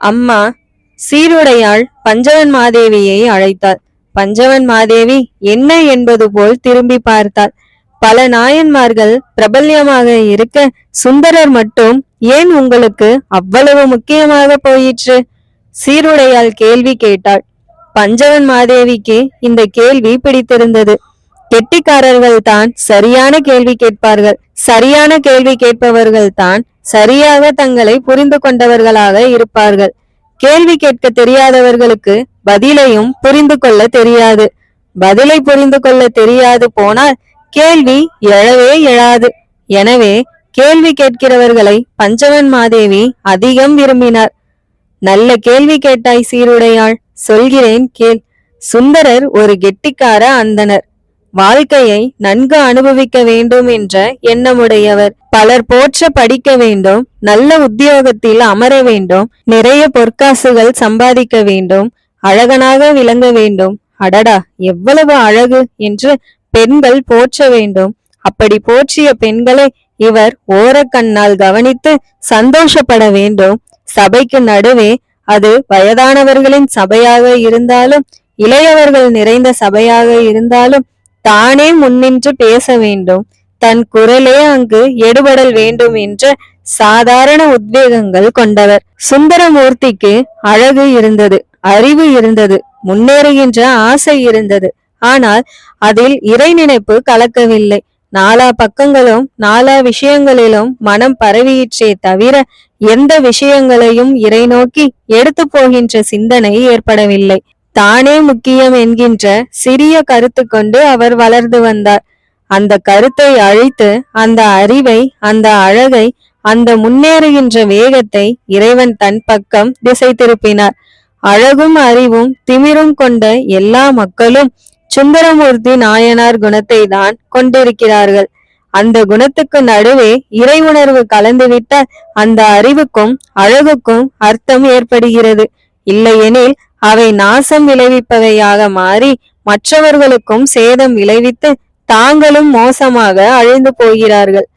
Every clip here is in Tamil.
அம்மா சீருடையாள் பஞ்சவன் மாதேவியை அழைத்தாள். பஞ்சவன் மாதேவி என்ன என்பது போல் திரும்பி பார்த்தாள். பல நாயன்மார்கள் பிரபல்யமாக இருக்க சுந்தரர் மட்டும் ஏன் உங்களுக்கு அவ்வளவு முக்கியமாக போயிற்று? சீருடையாள் கேள்வி கேட்டாள். பஞ்சவன் மாதேவிக்கு இந்த கேள்வி பிடித்திருந்தது. கெட்டிக்காரர்கள் தான் சரியான கேள்வி கேட்பார்கள், சரியான கேள்வி கேட்பவர்கள் தான் சரியாக தங்களை புரிந்து கொண்டவர்களாக இருப்பார்கள். கேள்வி கேட்க தெரியாதவர்களுக்கு பதிலையும் புரிந்து கொள்ள தெரியாது. பதிலை புரிந்து கொள்ள தெரியாது போனால் கேள்வி எழவே எழாது. எனவே கேள்வி கேட்கிறவர்களை பஞ்சவன் மாதேவி அதிகம் விரும்பினார். நல்ல கேள்வி கேட்டாய் சீருடையாள், சொல்கிறேன் கேள். சுந்தரர் ஒரு கெட்டிக்கார அந்தனர். வாழ்க்கையை நன்கு அனுபவிக்க வேண்டும் என்ற எண்ணமுடையவர். பலர் போற்ற படிக்க வேண்டும், நல்ல உத்தியோகத்தில் அமர வேண்டும், நிறைய பொற்காசுகள் சம்பாதிக்க வேண்டும், அழகனாக விளங்க வேண்டும். அடடா எவ்வளவு அழகு என்று பெண்கள் போற்ற வேண்டும். அப்படி போற்றிய பெண்களை இவர் ஓரக்கண்ணால் கவனித்து சந்தோஷப்பட வேண்டும். சபைக்கு நடுவே, அது வயதானவர்களின் சபையாக இருந்தாலும் இளையவர்கள் நிறைந்த சபையாக இருந்தாலும் தானே முன்னின்று பேச வேண்டும். தன் குரலே அங்கு எடுபடல் வேண்டும் என்ற சாதாரண உத்வேகங்கள் கொண்டவர். சுந்தரமூர்த்திக்கு அழகு இருந்தது, அறிவு இருந்தது, முன்னேறுகின்ற ஆசை இருந்தது. ஆனால் அதில் இறை நினைப்பு கலக்கவில்லை. நாலா பக்கங்களும் நாலா விஷயங்களிலும் மனம் பரவியிற்றே தவிர எந்த விஷயங்களையும் இறை நோக்கி எடுத்து போகின்ற சிந்தனை ஏற்படவில்லை. தானே முக்கியம் என்கின்ற சிறிய கருத்து கொண்டு அவர் வளர்ந்து வந்தார். அந்த கருத்தை அழித்து அந்த அறிவை, அந்த அழகை, அந்த முன்னேறுகின்ற வேகத்தை இறைவன் தன் பக்கம் திசை திருப்பினார். அழகும் அறிவும் திமிரும் கொண்ட எல்லா மக்களும் சுந்தரமூர்த்தி நாயனார் குணத்தை தான் கொண்டிருக்கிறார்கள். அந்த குணத்துக்கு நடுவே இறை உணர்வு கலந்துவிட்டால் அந்த அறிவுக்கும் அழகுக்கும் அர்த்தம் ஏற்படுகிறது. இல்லையெனில் அவை நாசம் விளைவிப்பவையாக மாறி மற்றவர்களுக்கும் சேதம் விளைவித்து தாங்களும் மோசமாக அழிந்து போகிறார்கள்.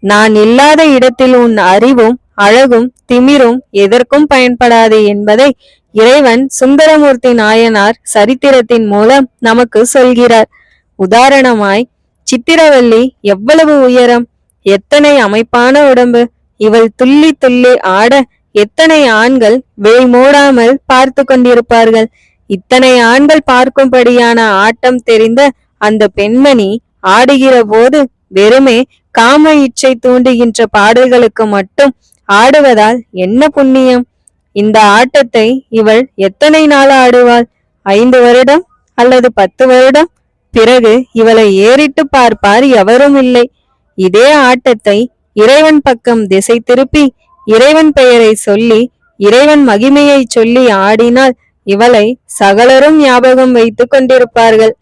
நான் இல்லாத இடத்தில் உன் அறிவும் அழகும் திமிரும் எதற்கும் பயன்படாது என்பதை இறைவன் சுந்தரமூர்த்தி நாயனார் சரித்திரத்தின் மூலம் நமக்கு சொல்கிறார். உதாரணமாய், சித்திரவல்லி எவ்வளவு உயரம், எத்தனை அமைப்பான உடம்பு! இவள் துள்ளி துள்ளி ஆட எத்தனை ஆண்கள் வேய் மூடாமல் பார்த்து கொண்டிருப்பார்கள். இத்தனை ஆண்கள் பார்க்கும்படியான ஆட்டம் தெரிந்த அந்த பெண்மணி ஆடுகிற போது வெறுமே காம இச்சை தூண்டுகின்ற பாடல்களுக்கு மட்டும் ஆடுவதால் என்ன புண்ணியம்? இந்த ஆட்டத்தை இவள் எத்தனை நாள் ஆடுவாள்? 5 வருடம் அல்லது 10 வருடம்? பிறகு இவளை ஏறிட்டு பார்ப்பார் எவரும் இல்லை. இதே ஆட்டத்தை இறைவன் பக்கம் திசை திருப்பி இறைவன் பெயரை சொல்லி இறைவன் மகிமையை சொல்லி ஆடினால் இவளை சகலரும் ஞாபகம் வைத்து கொண்டிருப்பார்கள்.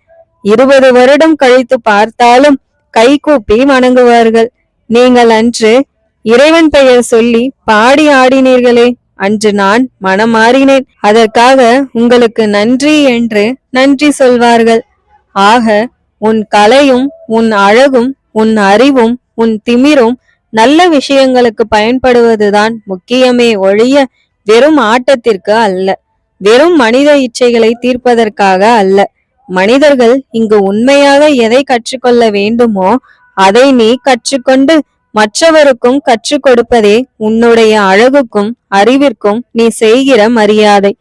20 வருடம் கழித்து பார்த்தாலும் கைகூப்பி வணங்குவார்கள். நீங்கள் அன்று இறைவன் பெயர் சொல்லி பாடி ஆடினீர்களே, அன்று நான் மனம் மாறினேன், அதற்காக உங்களுக்கு நன்றி என்று நன்றி சொல்வார்கள். ஆக உன் கலையும் உன் அழகும் உன் அறிவும் உன் திமிரும் நல்ல விஷயங்களுக்கு பயன்படுவதுதான் முக்கியமே ஒழிய வெறும் ஆட்டத்திற்கு அல்ல, வெறும் மனித இச்சைகளை தீர்ப்பதற்காக அல்ல. மனிதர்கள் இங்கு உண்மையாக எதை கற்றுக்கொள்ள வேண்டுமோ அதை நீ கற்றுக்கொண்டு மற்றவருக்கும் கற்றுக் கொடுப்பதே உன்னுடைய அழகுக்கும் அறிவிற்கும் நீ செய்கிற மரியாதை.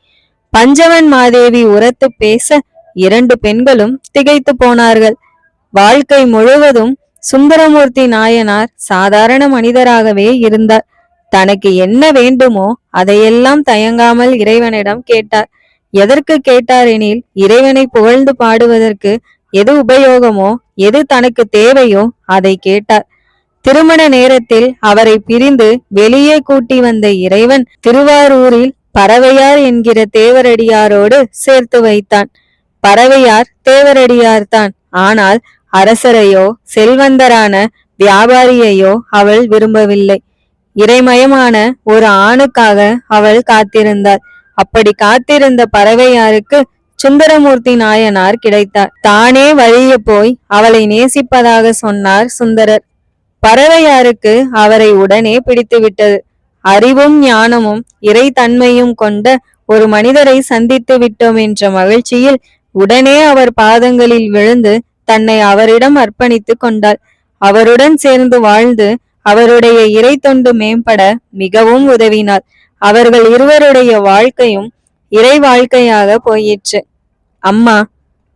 பஞ்சவன் மாதேவி உரத்து பேச 2 பெண்களும் திகைத்து போனார்கள். வாழ்க்கை முழுவதும் சுந்தரமூர்த்தி நாயனார் சாதாரண மனிதராகவே இருந்தார். தனக்கு என்ன வேண்டுமோ அதையெல்லாம் தயங்காமல் இறைவனிடம் கேட்டார். எதற்கு கேட்டார் எனில், இறைவனை புகழ்ந்து பாடுவதற்கு எது உபயோகமோ, எது தனக்கு தேவையோ அதை கேட்டார். திருமண நேரத்தில் அவரை பிரிந்து வெளியே கூட்டி வந்த இறைவன் திருவாரூரில் பறவையார் என்கிற தேவரடியாரோடு சேர்த்து வைத்தான். பறவையார் தேவரடியார்தான். ஆனால் அரசரையோ செல்வந்தரான வியாபாரியையோ அவள் விரும்பவில்லை. இறைமயமான ஒரு ஆணுக்காக அவள் காத்திருந்தாள். அப்படி காத்திருந்த பறவையாருக்கு சுந்தரமூர்த்தி நாயனார் கிடைத்தார். தானே வழிய போய் அவளை நேசிப்பதாக சொன்னார் சுந்தரர். பறவையாருக்கு அவரை உடனே பிடித்து விட்டது. அறிவும் ஞானமும் இறைத்தன்மையும் கொண்ட ஒரு மனிதரை சந்தித்து விட்டோம் என்ற மகிழ்ச்சியில் உடனே அவர் பாதங்களில் விழுந்து தன்னை அவரிடம் அர்ப்பணித்து கொண்டாள். அவருடன் சேர்ந்து வாழ்ந்து அவருடைய இறை தொண்டு மேம்பட மிகவும் உதவினாள். அவர்கள் இருவருடைய வாழ்க்கையும் இறை வாழ்க்கையாக போயிற்று. அம்மா,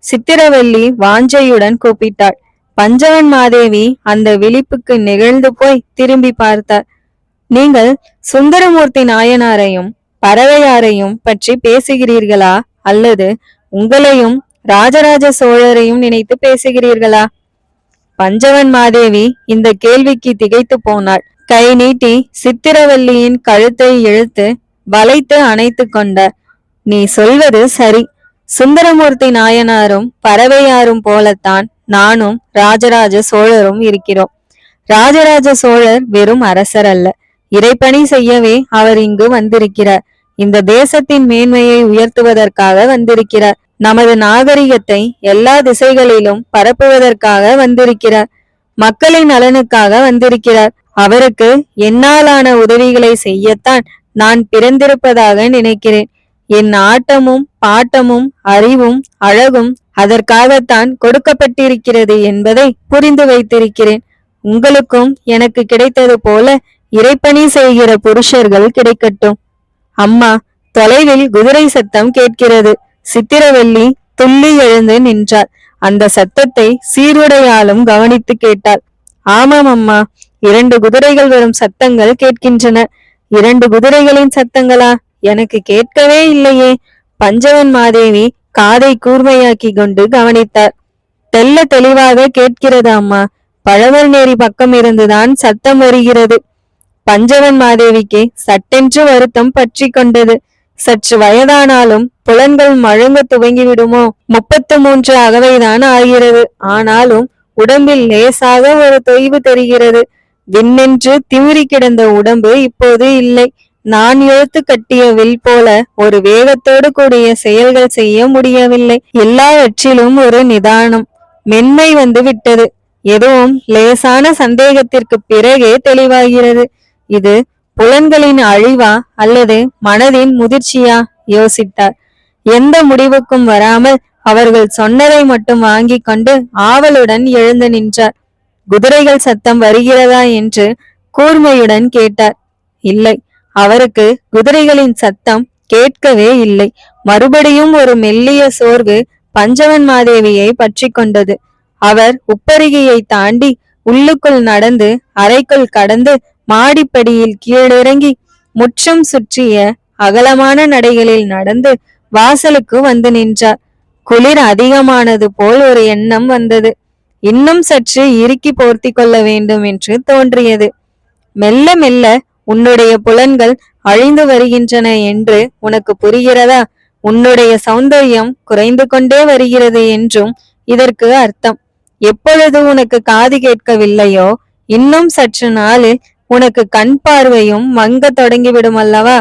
சித்திரவல்லி வாஞ்சையுடன் கூப்பிட்டாள். பஞ்சவன் மாதேவி அந்த விழிப்புக்கு நிகழ்ந்து போய் திரும்பி பார்த்தார். நீங்கள் சுந்தரமூர்த்தி நாயனாரையும் பறவையாரையும் பற்றி பேசுகிறீர்களா, அல்லது உங்களையும் ராஜராஜ சோழரையும் நினைத்து பேசுகிறீர்களா? பஞ்சவன் மாதேவி இந்த கேள்விக்கு திகைத்து போனாள். கை நீட்டி சித்திரவல்லியின் கழுத்தை இழுத்து வளைத்து அணைத்து கொண்டார். நீ சொல்வது சரி. சுந்தரமூர்த்தி நாயனாரும் பறவையாரும் போலத்தான் நானும் ராஜராஜ சோழரும் இருக்கிறோம். ராஜராஜ சோழர் வெறும் அரசர் அல்ல, இறைப்பணி செய்யவே அவர் இங்கு வந்திருக்கிறார். இந்த தேசத்தின் மேன்மையை உயர்த்துவதற்காக வந்திருக்கிறார். நமது நாகரிகத்தை எல்லா திசைகளிலும் பரப்புவதற்காக வந்திருக்கிறார். மக்களின் நலனுக்காக வந்திருக்கிறார். அவருக்கு என்னாலான உதவிகளை செய்யத்தான் நான் பிறந்திருப்பதாக நினைக்கிறேன். என் ஆட்டமும் பாட்டமும் அறிவும் அழகும் அதற்காகத்தான் கொடுக்கப்பட்டிருக்கிறது என்பதை புரிந்து வைத்திருக்கிறேன். உங்களுக்கும் எனக்கு கிடைத்தது போல இறைப்பணி செய்கிற புருஷர்கள் கிடைக்கட்டும். அம்மா, தொலைவில் குதிரை சத்தம் கேட்கிறது. சித்திரவல்லி துள்ளி எழுந்து நின்றாள். அந்த சத்தத்தை சீருடையாலும் கவனித்து கேட்டாள். ஆமாம் அம்மா, 2 குதிரைகள் வரும் சத்தங்கள் கேட்கின்றன. 2 குதிரைகளின் சத்தங்களா? எனக்கு கேட்கவே இல்லையே. பஞ்சவன் மாதேவி காதை கூர்மையாக்கி கொண்டு கவனித்தார். தெல்ல தெளிவாக கேட்கிறது அம்மா. பழவர்நேரி பக்கம் இருந்துதான் சத்தம் வருகிறது. பஞ்சவன் மாதேவிக்கு சட்டென்று வருத்தம் பற்றி கொண்டது. சற்று வயதானாலும் புலன்கள் மழுங்க துவங்கிவிடுமோ? 33 அகவைதான் ஆகிறது. ஆனாலும் உடம்பில் லேசாக ஒரு தொய்வு தெரிகிறது. விண்ணென்று திமிரி கிடந்த உடம்பு இப்போது இல்லை. நான் இழுத்து கட்டிய வில் போல ஒரு வேகத்தோடு கூடிய செயல்கள் செய்ய முடியவில்லை. எல்லாவற்றிலும் ஒரு நிதானம், மென்மை வந்து விட்டது. எதுவும் லேசான சந்தேகத்திற்கு பிறகே தெளிவாகிறது. இது புலன்களின் அழிவா அல்லது மனதின் முதிர்ச்சியா? யோசித்தார். எந்த முடிவுக்கும் வராமல் அவர்கள் சொன்னதை மட்டும் வாங்கி கொண்டு ஆவலுடன் எழுந்து நின்றார். குதிரைகள் சத்தம் வருகிறதா என்று கூர்மையுடன் கேட்டார். இல்லை, அவருக்கு குதிரைகளின் சத்தம் கேட்கவே இல்லை. மறுபடியும் ஒரு மெல்லிய சோர்வு பஞ்சவன் மாதேவியை பற்றி கொண்டது. அவர் உப்பருகியை தாண்டி உள்ளுக்குள் நடந்து அறைக்குள் கடந்து மாடிப்படியில் கீழிறங்கி முற்றம் சுற்றிய அகலமான நடைகளில் நடந்து வாசலுக்கு வந்து நின்றார். குளிர் அதிகமானது போல் ஒரு எண்ணம் வந்தது. இன்னும் சற்று இறுக்கி போர்த்தி கொள்ள வேண்டும் என்று தோன்றியது. மெல்ல மெல்ல உன்னுடைய புலன்கள் அழிந்து வருகின்றன என்று உனக்கு புரிகிறதா? உன்னுடைய சௌந்தரியம் குறைந்து கொண்டே வருகிறது என்றும் இதற்கு அர்த்தம். எப்பொழுது உனக்கு காது கேட்கவில்லையோ இன்னும் சற்று நாளில் உனக்கு கண் பார்வையும் மங்க தொடங்கிவிடும் அல்லவா?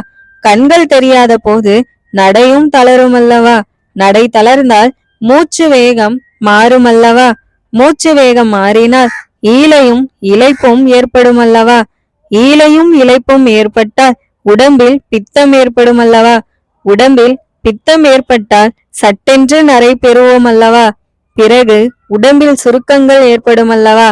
கண்கள் தெரியாத போது நடையும் தளரும் அல்லவா? நடை தளர்ந்தால் மூச்சு வேகம் மாறும் அல்லவா? மூச்சு வேகம் மாறினால் ஈலையும் இளைப்பும் ஏற்படும் அல்லவா? ஈலையும் இளைப்பும் ஏற்பட்டால் உடம்பில் பித்தம் ஏற்படும் அல்லவா? உடம்பில் பித்தம் ஏற்பட்டால் சட்டென்று நரை பெறுவோம் அல்லவா? பிறகு உடம்பில் சுருக்கங்கள் ஏற்படும் அல்லவா?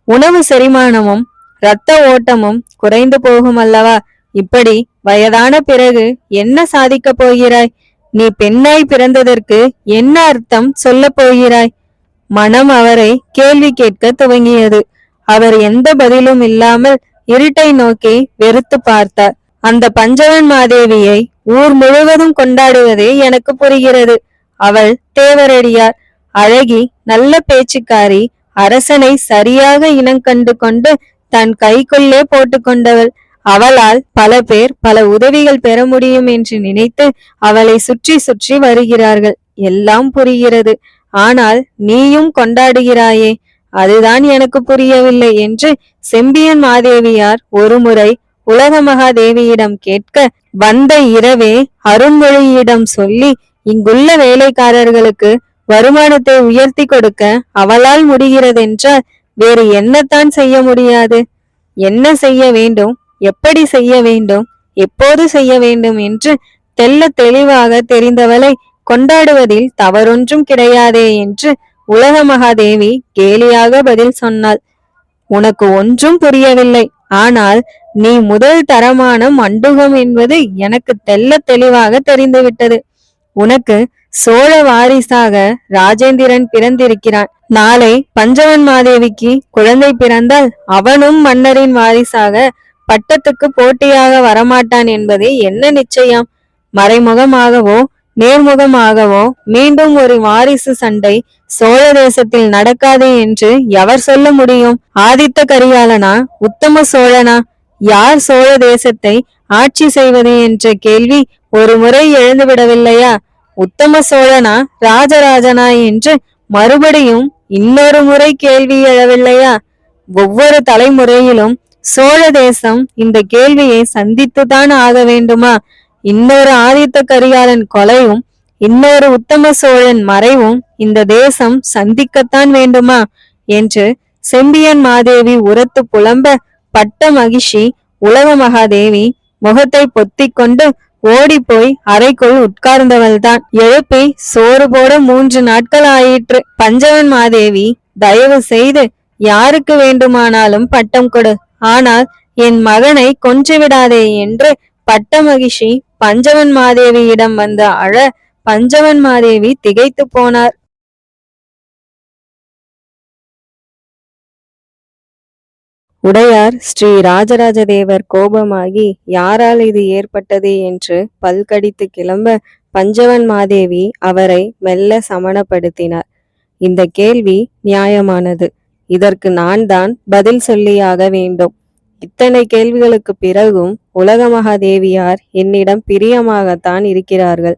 உணவு செரிமானமும் இரத்த ஓட்டமும் குறைந்து போகும் அல்லவா? இப்படி வயதான பிறகு என்ன சாதிக்கப் போகிறாய்? நீ பெண்ணாய் பிறந்ததற்கு என்ன அர்த்தம் சொல்ல போகிறாய்? மனம் அவரை கேள்வி கேட்க துவங்கியது. அவர் எந்த பதிலும் இல்லாமல் இருட்டை நோக்கி வெறுத்து பார்த்தார். அந்த பஞ்சவன் மாதேவியை ஊர் முழுவதும் கொண்டாடுவதே எனக்கு புரிகிறது. அவள் தேவரடியார், அழகி, நல்ல பேச்சுக்காரி, அரசனை சரியாக இனங்கண்டு கொண்டு தன் கைக்குள்ளே போட்டுக்கொண்டவள். அவளால் பல பேர் பல உதவிகள் பெற முடியும் என்று நினைத்து அவளை சுற்றி சுற்றி வருகிறார்கள். எல்லாம் புரிகிறது. ஆனால் நீயும் கொண்டாடுகிறாயே, அதுதான் எனக்கு புரியவில்லை என்று செம்பியன் மாதேவியார் ஒருமுறை உலக மகாதேவியிடம் கேட்க, வந்த இரவே அருண்மொழியிடம் சொல்லி இங்குள்ள வேலைக்காரர்களுக்கு வருமானத்தை உயர்த்தி கொடுக்க அவளால் முடிகிறதென்றால் வேறு என்னத்தான் செய்ய முடியாது? என்ன செய்ய வேண்டும்? எப்படி செய்ய வேண்டும், எப்போது செய்ய வேண்டும் என்று தெள்ள தெளிவாக தெரிந்தவளை கொண்டாடுவதில் தவறொன்றும் கிடையாதே என்று உலக மகாதேவி கேலியாக பதில் சொன்னாள். உனக்கு ஒன்றும் புரியவில்லை. ஆனால் நீ முதல் தரமான மண்டுகம் என்பது எனக்கு தெள்ள தெளிவாக தெரிந்துவிட்டது. உனக்கு சோழ வாரிசாக ராஜேந்திரன் பிறந்திருக்கிறான். நாளை பஞ்சவன் மாதேவிக்கு குழந்தை பிறந்தால் அவனும் மன்னரின் வாரிசாக பட்டத்துக்கு போட்டியாக வரமாட்டான் என்பது என்ன நிச்சயம்? மறைமுகமாகவோ நேர்முகமாகவோ மீண்டும் ஒரு வாரிசு சண்டை சோழ தேசத்தில் நடக்காது என்று எவர் சொல்ல முடியும்? ஆதித்த கரிகாலனா, உத்தம சோழனா, யார் சோழ தேசத்தை ஆட்சி செய்வது என்ற கேள்வி ஒரு முறை எழுந்துவிடவில்லையா? உத்தம சோழனா, ராஜராஜனா என்று மறுபடியும் இன்னொரு முறை கேள்வி எழவில்லையா? ஒவ்வொரு தலைமுறையிலும் சோழ தேசம் இந்த கேள்வியை சந்தித்துதான் ஆக வேண்டுமா? இன்னொரு ஆதித்த கரிகாலன் கொலையும் இன்னொரு உத்தம சோழன் மறைவும் இந்த தேசம் சந்திக்கத்தான் வேண்டுமா என்று செம்பியன் மாதேவி உரத்து புலம்ப பட்ட மகிழ்ச்சி உலக மகாதேவி முகத்தை பொத்திக் கொண்டு ஓடிப்போய் அறைக்குள் உட்கார்ந்தவள்தான். எழுப்பி சோறு போட 3 நாட்கள் ஆயிற்று. பஞ்சவன் மாதேவி, தயவு செய்து யாருக்கு வேண்டுமானாலும் பட்டம் கொடு, ஆனால் என் மகனை கொன்றுவிடாதே என்று பட்ட மகிழ்ச்சி பஞ்சவன் மாதேவியிடம் வந்த அழ பஞ்சவன் மாதேவி திகைத்து போனார். உடையார் ஸ்ரீ ராஜராஜ தேவர் கோபமாகி யாரால் இது ஏற்பட்டது என்று பல்கடித்து கிளம்ப பஞ்சவன் மாதேவி அவரை மெல்ல சமணப்படுத்தினார். இந்த கேள்வி நியாயமானது. இதற்கு நான் தான் பதில் சொல்லியாக வேண்டும். இத்தனை கேள்விகளுக்கு பிறகும் உலக மகாதேவியார் என்னிடம் பிரியமாகத்தான் இருக்கிறார்கள்.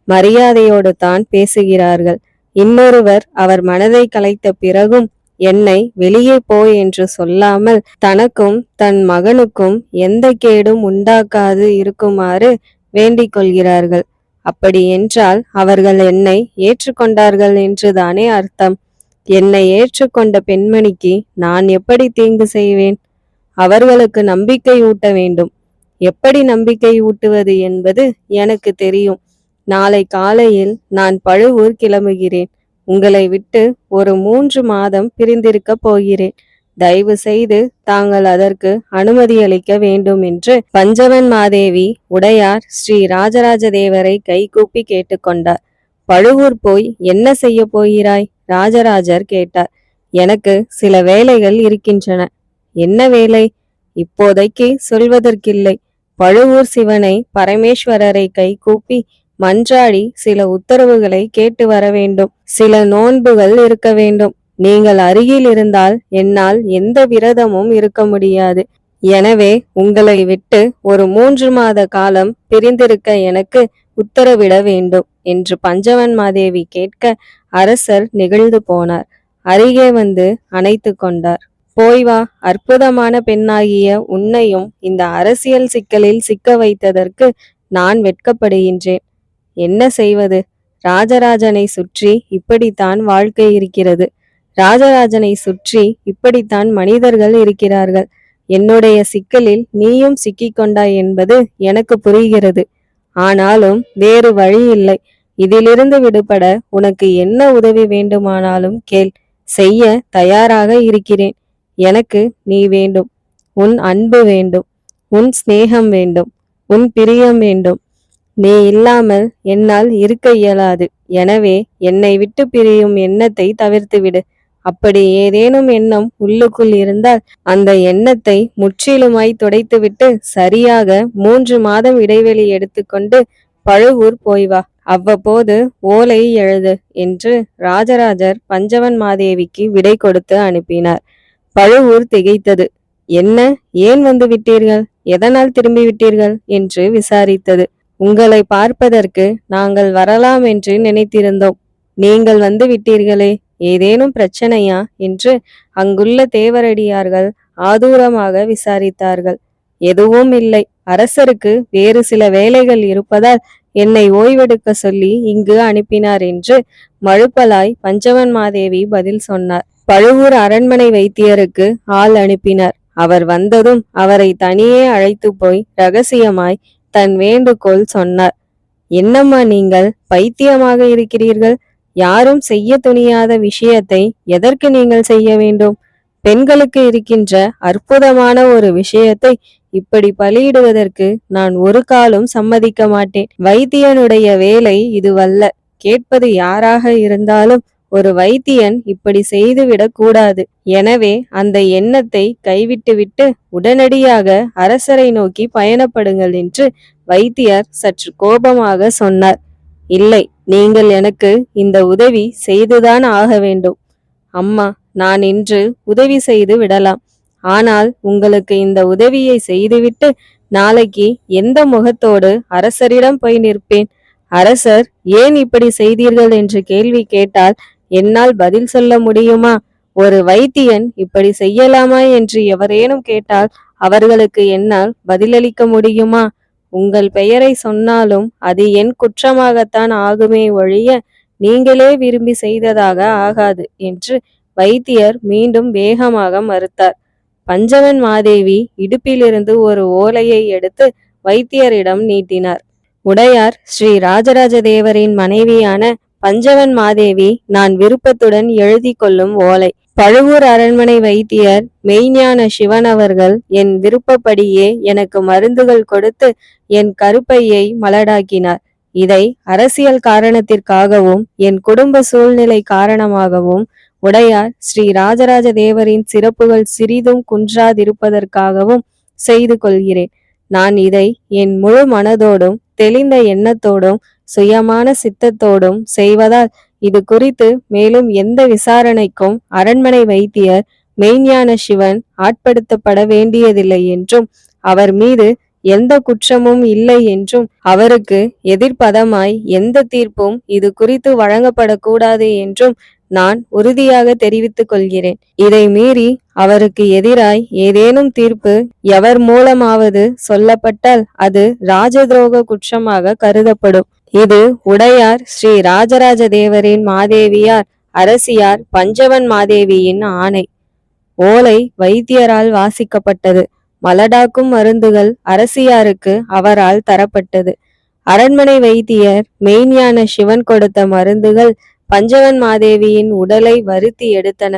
மரியாதையோடு தான் பேசுகிறார்கள். இன்னொருவர் அவர் மனதை கலைத்த பிறகும் என்னை வெளியே போ என்று சொல்லாமல் தனக்கும் தன் மகனுக்கும் எந்த கேடும் உண்டாக்காது இருக்குமாறு வேண்டிக் கொள்கிறார்கள். அப்படி என்றால் அவர்கள் என்னை ஏற்றுக்கொண்டார்கள் என்றுதானே அர்த்தம். என்னை ஏற்றுக்கொண்ட பெண்மணிக்கு நான் எப்படி தீங்கு செய்வேன்? அவர்களுக்கு நம்பிக்கை ஊட்ட வேண்டும். எப்படி நம்பிக்கை ஊட்டுவது என்பது எனக்கு தெரியும். நாளை காலையில் நான் பழுவூர் கிளம்புகிறேன். உங்களை விட்டு ஒரு 3 மாதம் பிரிந்திருக்க போகிறேன். தயவு செய்து தாங்கள் அதற்கு அனுமதி அளிக்க வேண்டும் என்று பஞ்சவன் மாதேவி உடையார் ஸ்ரீ ராஜராஜ தேவரை கைகூப்பி கேட்டுக்கொண்டார். பழுவூர் போய் என்ன செய்ய போகிறாய்? ராஜராஜர் கேட்டார். எனக்கு சில வேலைகள் இருக்கின்றன. என்ன வேலை? இப்போதைக்கு சொல்வதற்கில்லை. பழுவூர் சிவனை பரமேஸ்வரரை கைகூப்பி மன்றாடி சில உத்தரவுகளை கேட்டு வர வேண்டும். சில நோன்புகள் இருக்க வேண்டும். நீங்கள் அருகில் இருந்தால் என்னால் எந்த விரதமும் இருக்க முடியாது. எனவே உங்களை விட்டு ஒரு 3 மாத காலம் பிரிந்திருக்க எனக்கு உத்தரவிட வேண்டும் என்று பஞ்சவன் மாதேவி கேட்க அரசர் நெகிழ்ந்து போனார். அருகே வந்து அணைத்து கொண்டார். போய் வா. அற்புதமான பெண்ணாகிய உன்னையும் இந்த அரசியல் சிக்கலில் சிக்க வைத்ததற்கு நான் வெட்கப்படுகின்றேன். என்ன செய்வது? ராஜராஜனை சுற்றி இப்படித்தான் வாழ்க்கை இருக்கிறது. ராஜராஜனை சுற்றி இப்படித்தான் மனிதர்கள் இருக்கிறார்கள். என்னுடைய சிக்கலில் நீயும் சிக்கிக்கொண்டாய் என்பது எனக்கு புரிகிறது. ஆனாலும் வேறு வழி இல்லை. இதிலிருந்து விடுபட உனக்கு என்ன உதவி வேண்டுமானாலும் கேள். செய்ய தயாராக இருக்கிறேன். எனக்கு நீ வேண்டும். உன் அன்பு வேண்டும். உன் சிநேகம் வேண்டும். உன் பிரியம் வேண்டும். நீ இல்லாமல் என்னால் இருக்க இயலாது. எனவே என்னை விட்டு பிரியும் எண்ணத்தை தவிர்த்துவிடு. அப்படி ஏதேனும் எண்ணம் உள்ளுக்குள் இருந்தால் அந்த எண்ணத்தை முற்றிலுமாய் துடைத்துவிட்டு சரியாக 3 மாதம் இடைவெளி எடுத்துக்கொண்டு பழுவூர் போய் வா. அவ்வப்போது ஓலை எழுது என்று ராஜராஜர் பஞ்சவன் மாதேவிக்கு விடை கொடுத்து அனுப்பினார். பழுவூர் திகைத்தது. என்ன, ஏன் வந்து விட்டீர்கள்? எதனால் திரும்பி விட்டீர்கள் என்று விசாரித்தது. உங்களை பார்ப்பதற்கு நாங்கள் வரலாம் என்று நினைத்திருந்தோம். நீங்கள் வந்து விட்டீர்களே, ஏதேனும் பிரச்சனையா என்று அங்குள்ள தேவரடியார்கள் ஆதூரமாக விசாரித்தார்கள். எதுவும் இல்லை. அரசருக்கு வேறு சில வேலைகள் இருப்பதால் என்னை ஓய்வெடுக்க சொல்லி இங்கு அனுப்பினார் என்று மழுப்பலாய் பஞ்சவன் மாதேவி பதில் சொன்னார். பழுவூர் அரண்மனை வைத்தியருக்கு ஆள் அனுப்பினார். அவர் வந்ததும் அவரை தனியே அழைத்து போய் ரகசியமாய் தன் வேண்டுகோள் சொன்னார். என்னம்மா நீங்கள் பைத்தியமாக இருக்கிறீர்கள்? யாரும் செய்ய துணியாத விஷயத்தை எதற்கு நீங்கள் செய்ய வேண்டும்? பெண்களுக்கு இருக்கின்ற அற்புதமான ஒரு விஷயத்தை இப்படி பலியிடுவதற்கு நான் ஒரு காலும் சம்மதிக்க மாட்டேன். வைத்தியனுடைய வேலை இதுவல்ல. கேட்பது யாராக இருந்தாலும் ஒரு வைத்தியன் இப்படி செய்துவிடக் கூடாது. எனவே அந்த எண்ணத்தை கைவிட்டுவிட்டு உடனடியாக அரசரை நோக்கி பயணப்படுங்கள் என்று வைத்தியர் சற்று கோபமாக சொன்னார். இல்லை, நீங்கள் எனக்கு இந்த உதவி செய்துதான் ஆக வேண்டும். அம்மா, நான் இன்று உதவி செய்து விடலாம். ஆனால் உங்களுக்கு இந்த உதவியை செய்துவிட்டு நாளைக்கு எந்த முகத்தோடு அரசரிடம் போய் நிற்பேன்? அரசர் ஏன் இப்படி செய்தீர்கள் என்று கேள்வி கேட்டால் என்னால் பதில் சொல்ல முடியுமா? ஒரு வைத்தியன் இப்படி செய்யலாமா என்று எவரேனும் கேட்டால் அவர்களுக்கு என்னால் பதிலளிக்க முடியுமா? உங்கள் பெயரை சொன்னாலும் அது என் குற்றமாகத்தான் ஆகுமே ஒழிய நீங்களே விரும்பி செய்ததாக ஆகாது என்று வைத்தியர் மீண்டும் வேகமாக மறுத்தார். பஞ்சவன் மாதேவி இடுப்பிலிருந்து ஒரு ஓலையை எடுத்து வைத்தியரிடம் நீட்டினார். உடையார் ஸ்ரீ ராஜராஜ தேவரின் மனைவியான பஞ்சவன் மாதேவி நான் விருப்பத்துடன் எழுதி கொள்ளும் ஓலை. பழுவூர் அரண்மனை வைத்தியர் மெய்ஞான சிவன் அவர்கள் என் விருப்பப்படியே எனக்கு மருந்துகள் கொடுத்து என் கருப்பையை மலடாக்கினார். இதை அரசியல் காரணத்திற்காகவும் என் குடும்ப சூழ்நிலை காரணமாகவும் உடையார் ஸ்ரீ ராஜராஜ தேவரின் சிறப்புகள் சிறிதும் குன்றாதிருப்பதற்காகவும் செய்து கொள்கிறேன். நான் இதை என் முழு மனதோடும் தெளிந்த எண்ணத்தோடும் சுயமான சித்தத்தோடும் செய்வதால் இது குறித்து மேலும் எந்த விசாரணைக்கும் அரண்மனை வைத்தியர் மெய்ஞான சிவன் ஆட்படுத்தப்பட வேண்டியதில்லை என்றும் அவர் மீது எந்த குற்றமும் இல்லை என்றும் அவருக்கு எதிர்ப்பதமாய் எந்த தீர்ப்பும் இது குறித்து வழங்கப்படக்கூடாது என்றும் நான் உறுதியாக தெரிவித்துக் கொள்கிறேன். இதை மீறி அவருக்கு எதிராய் ஏதேனும் தீர்ப்பு எவர் மூலமாவது சொல்லப்பட்டால் அது ராஜதுரோக குற்றமாக கருதப்படும். இது உடையார் ஸ்ரீ ராஜராஜ தேவரின் மாதேவியார் அரசியார் பஞ்சவன் மாதேவியின் ஆணை. ஓலை வைத்தியரால் வாசிக்கப்பட்டது. மலடாக்கும் மருந்துகள் அரசியாருக்கு அவரால் தரப்பட்டது. அரண்மனை வைத்தியர் மெய்ஞான சிவன் கொடுத்த மருந்துகள் பஞ்சவன் மாதேவியின் உடலை வருத்தி எடுத்தன.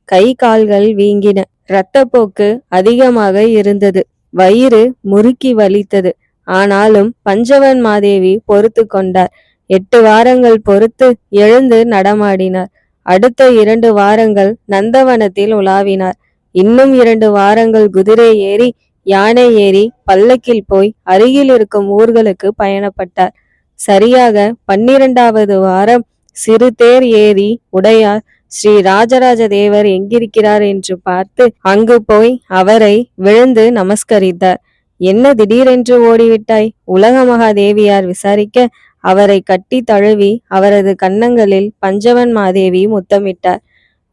கை கால்கள் வீங்கின. இரத்தப்போக்கு அதிகமாக இருந்தது. வயிறு முறுக்கி வலித்தது. ஆனாலும் பஞ்சவன் மாதேவி பொறுத்து கொண்டார். 8 வாரங்கள் பொறுத்து எழுந்து நடமாடினார். அடுத்த 2 வாரங்கள் நந்தவனத்தில் உலாவினார். இன்னும் 2 வாரங்கள் குதிரை ஏறி யானை ஏறி பல்லக்கில் போய் அருகில் இருக்கும் ஊர்களுக்கு பயணப்பட்டார். சரியாக 12வது வாரம் சிறு தேர் ஏறி உடையார் ஸ்ரீ ராஜராஜ தேவர் எங்கிருக்கிறார் என்று பார்த்து அங்கு போய் அவரை விழுந்து நமஸ்கரித்தார். என்ன திடீரென்று ஓடிவிட்டாய்? உலக மகாதேவியார் விசாரிக்க அவரை கட்டி தழுவி அவரது கன்னங்களில் பஞ்சவன் மாதேவி முத்தமிட்டார்.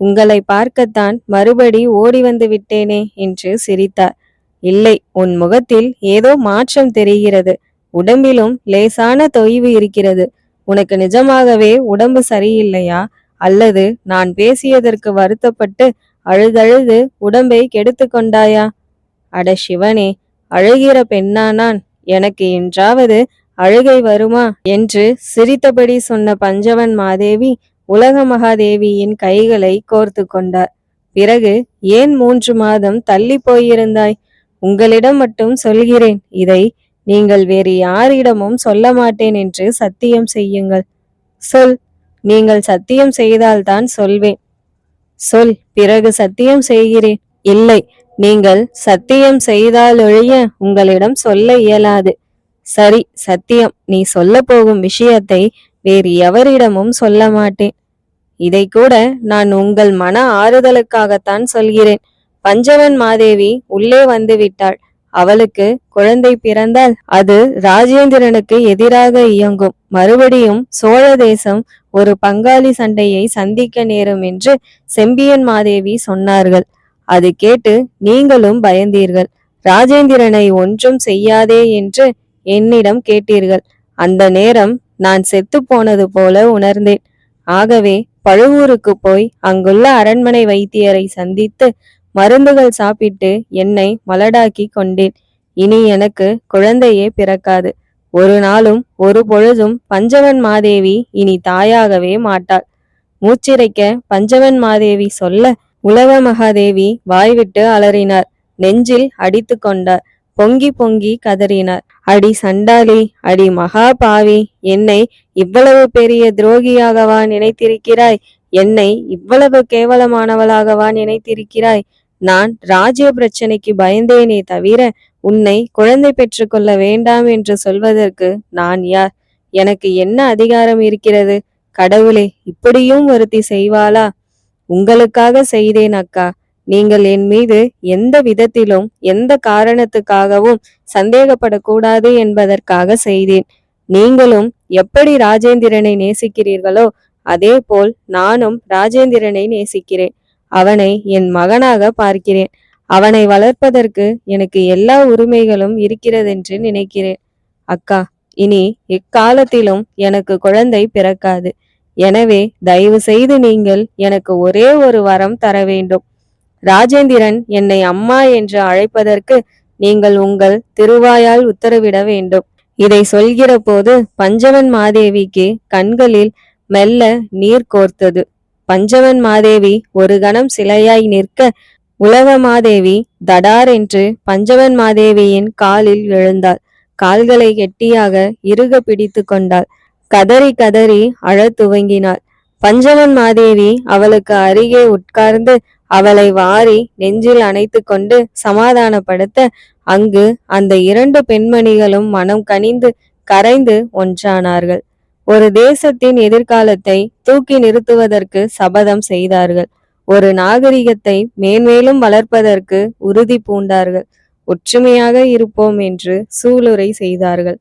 உங்களை பார்க்கத்தான் மறுபடி ஓடி வந்து விட்டேனே என்று சிரித்தார். இல்லை, உன் முகத்தில் ஏதோ மாற்றம் தெரிகிறது. உடம்பிலும் லேசான தொய்வு இருக்கிறது. உனக்கு நிஜமாகவே உடம்பு சரியில்லையா? அல்லது நான் பேசியதற்கு வருத்தப்பட்டு அழுதழுது உடம்பை கெடுத்து கொண்டாயா? அட சிவனே, அழுகிற பெண்ணா நான்? எனக்கு என்றாவது அழுகை வருமா என்று சிரித்தபடி சொன்ன பஞ்சவன் மாதேவி உலக மகாதேவியின் கைகளை கோர்த்து கொண்டார். பிறகு ஏன் 3 மாதம் தள்ளி போயிருந்தாய்? உங்களிடம் மட்டும் சொல்கிறேன். இதை நீங்கள் வேறு யாரிடமும் சொல்ல மாட்டேன் என்று சத்தியம் செய்யுங்கள். சொல். நீங்கள் சத்தியம் செய்தால்தான் சொல்வேன். சொல், பிறகு சத்தியம் செய்கிறேன். இல்லை, நீங்கள் சத்தியம் செய்தாலொழிய உங்களிடம் சொல்ல இயலாது. சரி, சத்தியம். நீ சொல்ல போகும் விஷயத்தை வேறு எவரிடமும் சொல்ல மாட்டேன். இதை கூட நான் உங்கள் மன ஆறுதலுக்காகத்தான் சொல்கிறேன். பஞ்சவன் மாதேவி உள்ளே வந்து விட்டாள். அவளுக்கு குழந்தை பிறந்தால் அது ராஜேந்திரனுக்கு எதிராக இயங்கும். மறுபடியும் சோழ தேசம் ஒரு பங்காளி சண்டையை சந்திக்க நேரும் என்று செம்பியன் மாதேவி சொன்னார்கள். அது கேட்டு நீங்களும் பயந்தீர்கள். ராஜேந்திரனை ஒன்றும் செய்யாதே என்று என்னிடம் கேட்டீர்கள். அந்த நேரம் நான் செத்து போனது போல உணர்ந்தேன். ஆகவே பழுவூருக்கு போய் அங்குள்ள அரண்மனை வைத்தியரை சந்தித்து மருந்துகள் சாப்பிட்டு என்னை மலடாக்கி கொண்டேன். இனி எனக்கு குழந்தையே பிறக்காது. ஒரு நாளும் ஒரு பொழுதும் பஞ்சவன் மாதேவி இனி தாயாகவே மாட்டாள். மூச்சிறைக்க பஞ்சவன் மாதேவி சொல்ல உலக மகாதேவி வாய்விட்டு அலறினார். நெஞ்சில் அடித்து கொண்டார். பொங்கி பொங்கி கதறினார். அடி சண்டாளி, அடி மகா பாவி, என்னை இவ்வளவு பெரிய துரோகியாகவா நினைத்திருக்கிறாய்? என்னை இவ்வளவு கேவலமானவளாகவா நினைத்திருக்கிறாய்? நான் ராஜ்ய பிரச்சனைக்கு பயந்தேனே தவிர உன்னை குழந்தை பெற்றுக்கொள்ள வேண்டாம் என்று சொல்வதற்கு நான் யார்? எனக்கு என்ன அதிகாரம் இருக்கிறது? கடவுளே, இப்படியும் ஒருத்தி செய்வாளா? உங்களுக்காக செய்தேன் அக்கா. நீங்கள் என் மீது எந்த விதத்திலும் எந்த காரணத்துக்காகவும் சந்தேகப்படக்கூடாது என்பதற்காக செய்தேன். நீங்களும் எப்படி ராஜேந்திரனை நேசிக்கிறீர்களோ அதே போல் நானும் ராஜேந்திரனை நேசிக்கிறேன். அவனை என் மகனாக பார்க்கிறேன். அவனை வளர்ப்பதற்கு எனக்கு எல்லா உரிமைகளும் இருக்கிறதென்று நினைக்கிறேன். அக்கா, இனி எக்காலத்திலும் எனக்கு குழந்தை பிறக்காது. எனவே தயவு செய்து நீங்கள் எனக்கு ஒரே ஒரு வரம் தர வேண்டும். ராஜேந்திரன் என்னை அம்மா என்று அழைப்பதற்கு நீங்கள் உங்கள் திருவாயால் உத்தரவிட வேண்டும். இதை சொல்கிற போது பஞ்சவன் மாதேவிக்கு கண்களில் மெல்ல நீர் கோர்த்தது. பஞ்சவன் மாதேவி ஒரு கணம் சிலையாய் நிற்க உலகமாதேவி தடார் என்று பஞ்சவன் மாதேவியின் காலில் விழுந்தாள். கால்களை கெட்டியாக இறுக பிடித்து கொண்டாள். கதறி கதறி அழத் துவங்கினாள். பஞ்சவன் மாதேவி அவளுக்கு அருகே உட்கார்ந்து அவளை வாரி நெஞ்சில் அணைத்து கொண்டு சமாதானப்படுத்த அங்கு அந்த இரண்டு பெண்மணிகளும் மனம் கனிந்து கரைந்து ஒன்றானார்கள். ஒரு தேசத்தின் எதிர்காலத்தை தூக்கி நிறுத்துவதற்கு சபதம் செய்தார்கள். ஒரு நாகரிகத்தை மேன்மேலும் வளர்ப்பதற்கு உறுதி பூண்டார்கள். ஒற்றுமையாக இருப்போம் என்று சூளுரை செய்தார்கள்.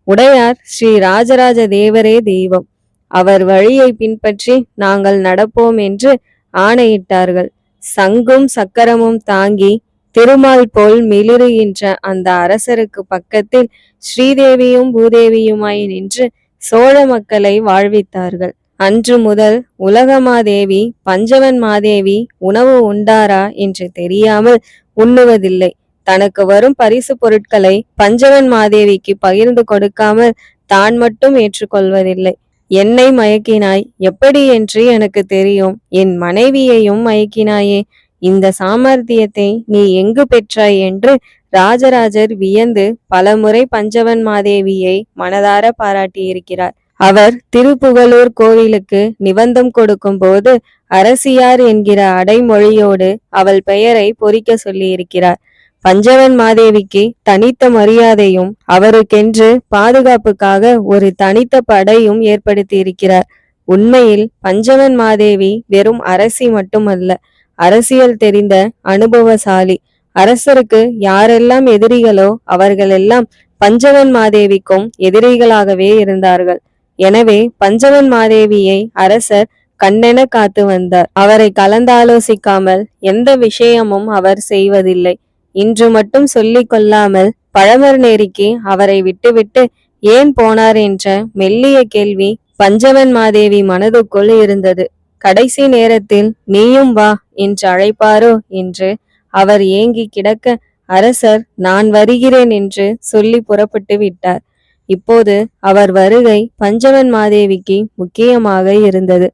உடையார் ஸ்ரீ ராஜராஜ தேவரே தெய்வம், அவர் வழியை பின்பற்றி நாங்கள் நடப்போம் என்று ஆணையிட்டார்கள். சங்கும் சக்கரமும் தாங்கி திருமால் போல் மிளிருகின்ற அந்த அரசருக்கு பக்கத்தில் ஸ்ரீதேவியும் பூதேவியுமாய் நின்று சோழ மக்களை வாழ்வித்தார்கள். அன்று முதல் உலகமாதேவி பஞ்சவன் மாதேவி உணவு உண்டாரா என்று தெரியாமல் உண்ணுவதில்லை. தனக்கு வரும் பரிசு பொருட்களை பஞ்சவன் மாதேவிக்கு பகிர்ந்து கொடுக்காமல் தான் மட்டும் ஏற்றுக்கொள்வதில்லை. என்னை மயக்கினாய், எப்படி என்று எனக்கு தெரியும். என் மனைவியையும் மயக்கினாயே, இந்த சாமர்த்தியத்தை நீ எங்கு பெற்றாய் என்று ராஜராஜர் வியந்து பலமுறை பஞ்சவன் மாதேவியை மனதார பாராட்டியிருக்கிறார். அவர் திருப்புகலூர் கோவிலுக்கு நிபந்தம் கொடுக்கும் போது அரசியார் என்கிற அடைமொழியோடு அவள் பெயரை பொறிக்க சொல்லியிருக்கிறார். பஞ்சவன் மாதேவிக்கு தனித்த மரியாதையும் அவருக்கென்று பாதுகாப்புக்காக ஒரு தனித்த படையும் ஏற்படுத்தி இருக்கிறார். உண்மையில் பஞ்சவன் மாதேவி வெறும் அரசி மட்டுமல்ல, அரசியல் தெரிந்த அனுபவசாலி. அரசருக்கு யாரெல்லாம் எதிரிகளோ அவர்களெல்லாம் பஞ்சவன் மாதேவிக்கும் எதிரிகளாகவே இருந்தார்கள். எனவே பஞ்சவன் மாதேவியை அரசர் கண்ணென காத்து வந்தார். அவரை கலந்தாலோசிக்காமல் எந்த விஷயமும் அவர் செய்வதில்லை. இன்று மட்டும் சொல்லிக் கொள்ளாமல் பழமர்நேரிக்கு அவரை விட்டுவிட்டு ஏன் போனார் என்ற மெல்லிய கேள்வி பஞ்சவன் மாதேவி மனதுக்குள் இருந்தது. கடைசி நேரத்தில் நீயும் வா என்று அழைப்பாரோ என்று அவர் ஏங்கி கிடக்க அரசர் நான் வருகிறேன் என்று சொல்லி புறப்பட்டு விட்டார். இப்போது அவர் வருகை பஞ்சவன் மாதேவிக்கு முக்கியமாக இருந்தது.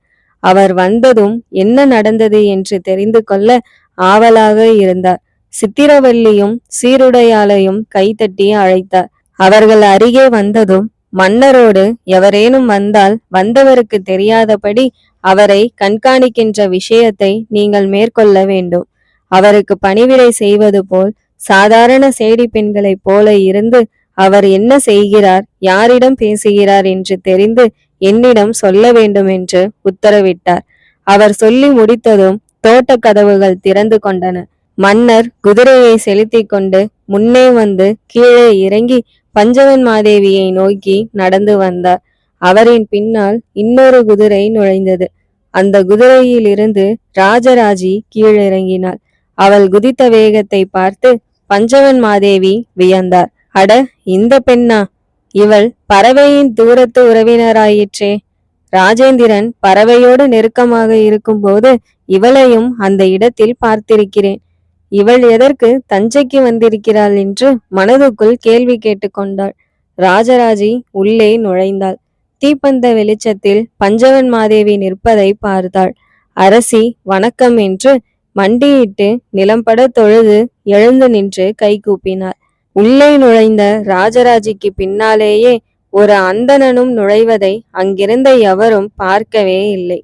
அவர் வந்ததும் என்ன நடந்தது என்று தெரிந்து கொள்ள ஆவலாக இருந்தார். சித்திரவல்லியும் சீருடையாளையும் கைத்தட்டி அழைத்தார். அவர்கள் அருகே வந்ததும் மன்னரோடு எவரேனும் வந்தால் வந்தவருக்கு தெரியாதபடி அவரை கண்காணிக்கின்ற விஷயத்தை நீங்கள் மேற்கொள்ள வேண்டும். அவருக்கு பணிவிடை செய்வது போல் சாதாரண சேடி பெண்களைப் போல இருந்து அவர் என்ன செய்கிறார், யாரிடம் பேசுகிறார் என்று தெரிந்து என்னிடம் சொல்ல வேண்டும் என்று உத்தரவிட்டார். அவர் சொல்லி முடித்ததும் தோட்ட கதவுகள் திறந்து கொண்டன. மன்னர் குதிரையை செலுத்தி கொண்டு முன்னே வந்து கீழே இறங்கி பஞ்சவன் மாதேவியை நோக்கி நடந்து வந்தார். அவரின் பின்னால் இன்னொரு குதிரை நுழைந்தது. அந்த குதிரையில் இருந்து ராஜராஜி கீழிறங்கினாள். அவள் குதித்த வேகத்தை பார்த்து பஞ்சவன் மாதேவி வியந்தார். அட, இந்த பெண்ணா? இவள் பறவையின் தூரத்து உறவினராயிற்றே. ராஜேந்திரன் பறவையோடு நெருக்கமாக இருக்கும்போது இவளையும் அந்த இடத்தில் பார்த்திருக்கிறேன். இவள் எதற்கு தஞ்சைக்கு வந்திருக்கிறாள் என்று மனதுக்குள் கேள்வி கேட்டுக்கொண்டாள். ராஜராஜி உள்ளே நுழைந்தாள். தீப்பந்த வெளிச்சத்தில் பஞ்சவன் மாதேவி நிற்பதை பார்த்தாள். அரசி வணக்கம் என்று மண்டியிட்டு நிலம்பட தொழுது எழுந்து நின்று கைகூப்பினார். உள்ளே நுழைந்த ராஜராஜிக்கு பின்னாலேயே ஒரு அந்தணனும் நுழைவதை அங்கிருந்த எவரும் பார்க்கவே இல்லை.